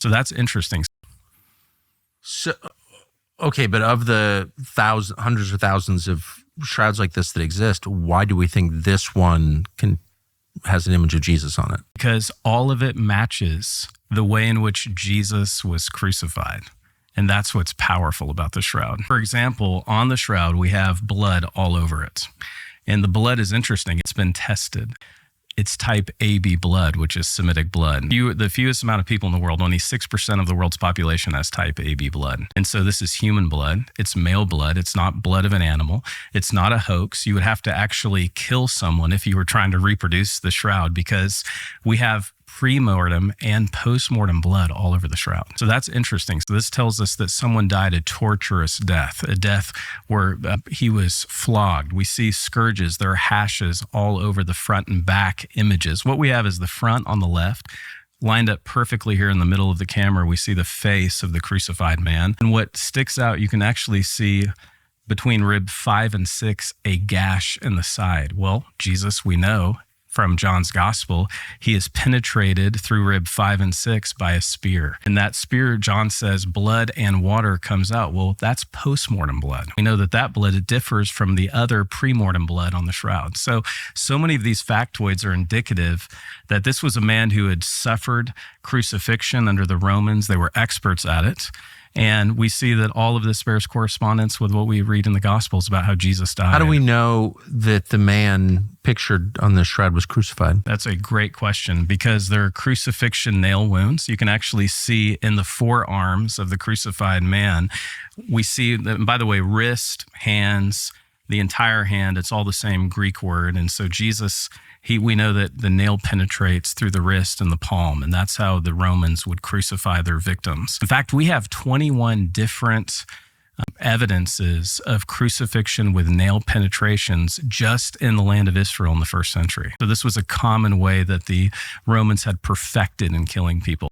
So that's interesting. So, okay, but of the hundreds or thousands of shrouds like this that exist, why do we think this one has an image of Jesus on it? Because all of it matches the way in which Jesus was crucified. And that's what's powerful about the shroud. For example, on the shroud, we have blood all over it. And the blood is interesting. It's been tested. It's type AB blood, which is Semitic blood. The fewest amount of people in the world, only 6% of the world's population has type AB blood. And so this is human blood. It's male blood. It's not blood of an animal. It's not a hoax. You would have to actually kill someone if you were trying to reproduce the shroud, because we have pre-mortem and post-mortem blood all over the shroud. So that's interesting. So this tells us that someone died a torturous death, a death where he was flogged. We see scourges. There are hashes all over the front and back images. What we have is the front on the left, lined up perfectly here in the middle of the camera. We see the face of the crucified man. And what sticks out, you can actually see between rib 5 and 6, a gash in the side. Well, Jesus, we know from John's gospel, he is penetrated through rib 5 and 6 by a spear. And that spear, John says, blood and water comes out. Well, that's post-mortem blood. We know that blood differs from the other pre-mortem blood on the shroud. So many of these factoids are indicative that this was a man who had suffered crucifixion under the Romans. They were experts at it. And we see that all of this bears correspondence with what we read in the Gospels about how Jesus died. How do we know that the man pictured on the shroud was crucified? That's a great question, because there are crucifixion nail wounds. You can actually see in the forearms of the crucified man. We see, that, by the way, wrist, hands, the entire hand, it's all the same Greek word. And so Jesus, we know that the nail penetrates through the wrist and the palm, and that's how the Romans would crucify their victims. In fact, we have 21 different evidences of crucifixion with nail penetrations just in the land of Israel in the first century. So this was a common way that the Romans had perfected in killing people.